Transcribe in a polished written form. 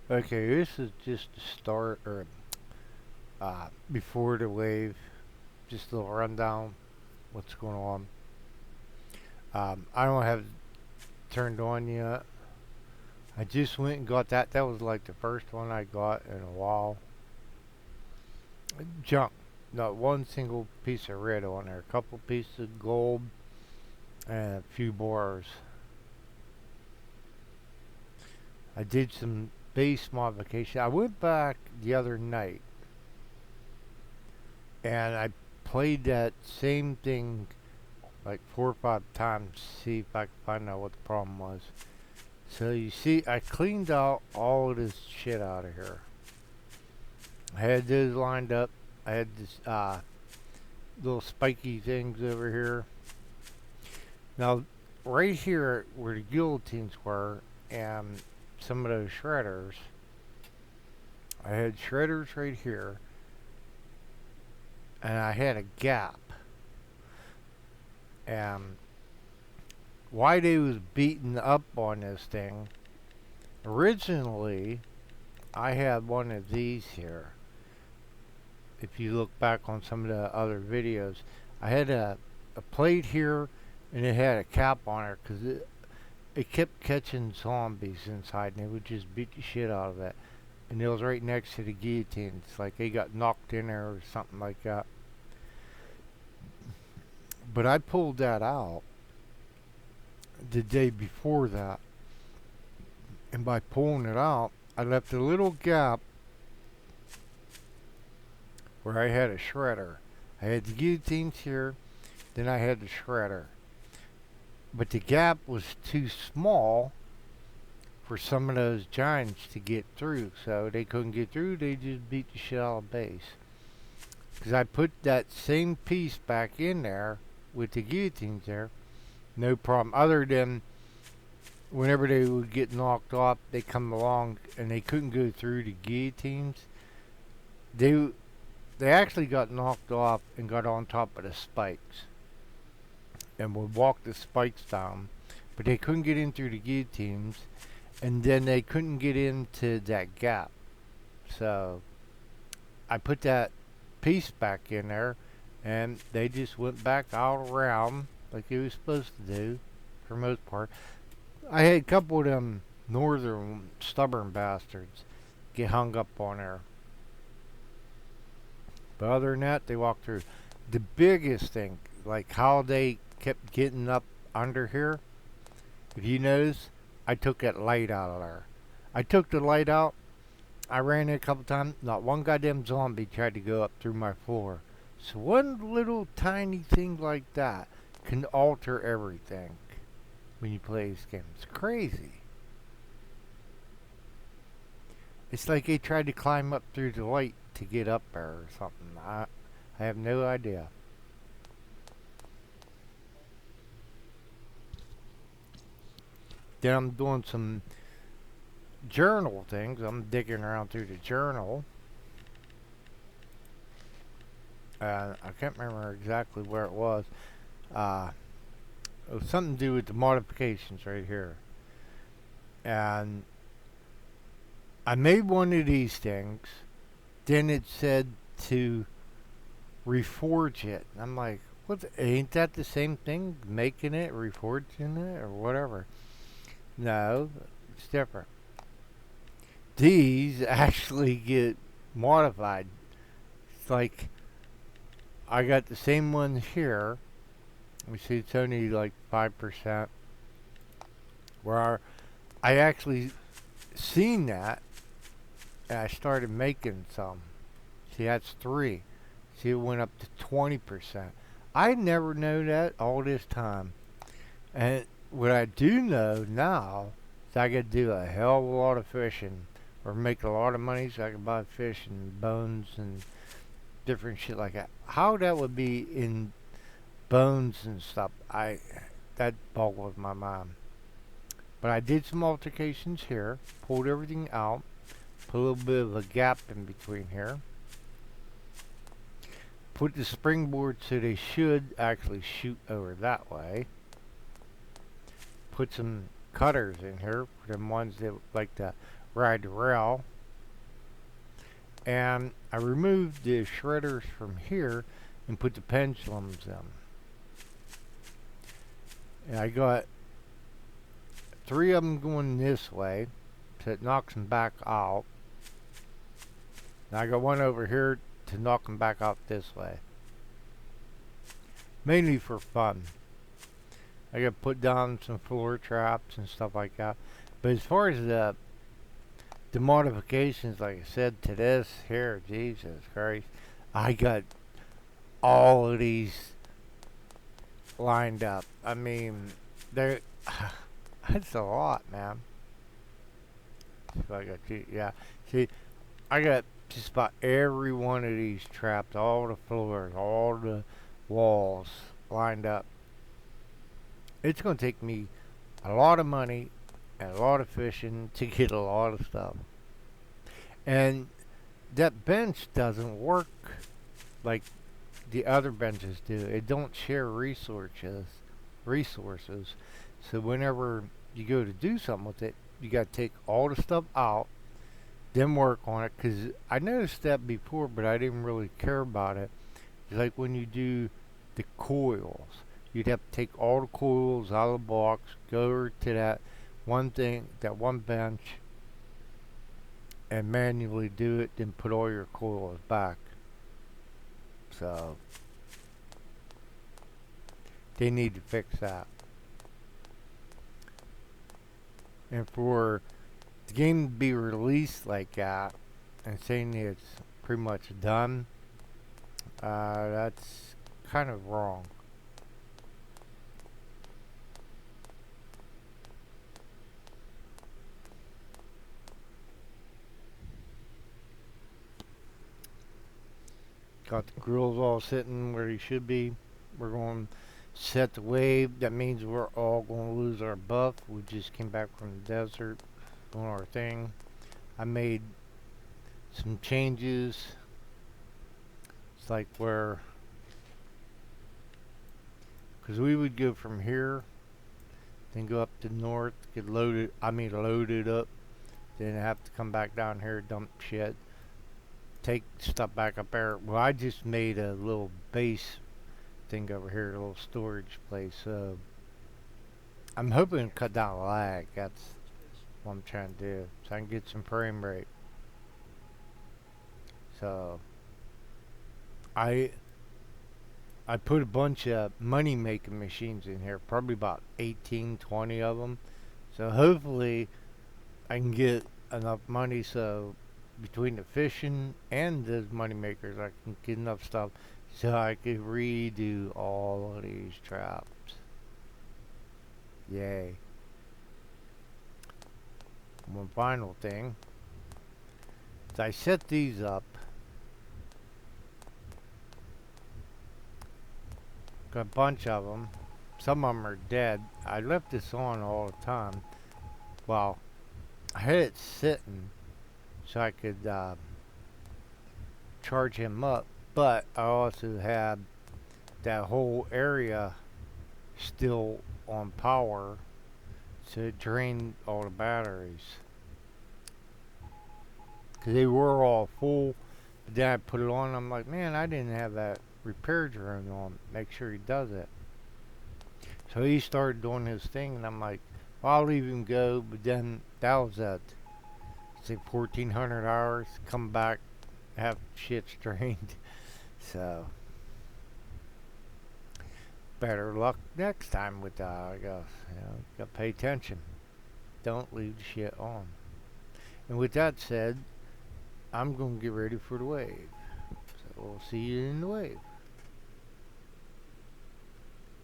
Okay, this is just the start, or before the wave, just a little rundown what's going on. I don't have it turned on yet. I just went and got that. That was like the first one I got in a while. Junk. Not one single piece of red on there. A couple pieces of gold and a few bars. I did some base modification. I went back the other night and I played that same thing like 4 or 5 times to see if I could find out what the problem was. So you see, I cleaned out all of this shit out of here. I had those lined up. I had this little spiky things over here. Now, right here where the guillotines were and some of those shredders, I had shredders right here, and I had a gap. And why they was beating up on this thing, originally, I had one of these here. If you look back on some of the other videos, I had a plate here and it had a cap on it because it kept catching zombies inside and they would just beat the shit out of it. And it was right next to the guillotine. It's like they got knocked in there or something like that. But I pulled that out the day before that. And by pulling it out, I left a little gap where I had a shredder. I had the guillotines here, then I had the shredder. But the gap was too small for some of those giants to get through. So they couldn't get through, they just beat the shit out of base. Because I put that same piece back in there with the guillotines there, no problem. Other than whenever they would get knocked off, they come along and they couldn't go through the guillotines. They they actually got knocked off and got on top of the spikes and would walk the spikes down, but they couldn't get in through the guillotines, and then they couldn't get into that gap. So I put that piece back in there, and they just went back all around like they was supposed to do, for the most part. I had a couple of them northern stubborn bastards get hung up on there, but other than that, they walked through. The biggest thing, like how they kept getting up under here, if you notice, I took that light out of there. I took the light out. I ran it a couple times. Not one goddamn zombie tried to go up through my floor. So one little tiny thing like that can alter everything when you play this game. It's crazy. It's like they tried to climb up through the light to get up there or something. I have no idea. Then I'm doing some journal things. I'm digging around through the journal. I can't remember exactly where it was. Uh, it was something to do with the modifications right here. And I made one of these things. Then it said to reforge it. And I'm like, ain't that the same thing? Making it, reforging it, or whatever. No, it's different. These actually get modified. It's like I got the same one here. We see it's only like 5%. Where I actually seen that and I started making some. See, that's 3. See, it went up to 20%. I never knew that all this time. And what I do know now is I could do a hell of a lot of fishing or make a lot of money so I can buy fish and bones and different shit like that. How that would be in bones and stuff, that boggles my mind. But I did some altercations here, pulled everything out, put a little bit of a gap in between here, put the springboard so they should actually shoot over that way. Put some cutters in here for them ones that like to ride the rail. And I removed the shredders from here and put the pendulums in. And I got 3 of them going this way, so it knocks them back out. And I got one over here to knock them back out this way. Mainly for fun. I got to put down some floor traps and stuff like that. But as far as the modifications, like I said, to this here, Jesus Christ, I got all of these lined up. I mean, they're that's a lot, man. So I got yeah. See, I got just about every one of these trapped, all the floors, all the walls lined up. It's going to take me a lot of money and a lot of fishing to get a lot of stuff. And that bench doesn't work like the other benches do. It don't share resources. So whenever you go to do something with it, you got to take all the stuff out, then work on it. Because I noticed that before, but I didn't really care about it. It's like when you do the coils. You'd have to take all the coils out of the box, go over to that one thing, that one bench, and manually do it, then put all your coils back. So they need to fix that. And for the game to be released like that and saying it's pretty much done, that's kind of wrong. Got the grills all sitting where he should be. We're going to set the wave. That means we're all going to lose our buff. We just came back from the desert doing our thing. I made some changes. It's like where, because we would go from here, then go up to the north, get loaded, loaded up, then have to come back down here, dump shit, take stuff back up there. Well, I just made a little base thing over here, a little storage place. So I'm hoping to cut down lag. That's what I'm trying to do, so I can get some frame rate. So I put a bunch of money making machines in here, probably about 18, 20 of them. So hopefully I can get enough money so between the fishing and the money makers, I can get enough stuff so I could redo all of these traps. Yay. One final thing is I set these up. Got a bunch of them. Some of them are dead. I left this on all the time. Well, I had it sitting so I could charge him up, but I also had that whole area still on power to drain all the batteries, because they were all full. But then I put it on, I'm like, man, I didn't have that repair drone on. Make sure he does it. So he started doing his thing, and I'm like, well, I'll leave him go. But then that was at, say, 1,400 hours. Come back, have shit strained. So better luck next time with that, I guess. You know, gotta pay attention. Don't leave the shit on. And with that said, I'm gonna get ready for the wave. So we'll see you in the wave.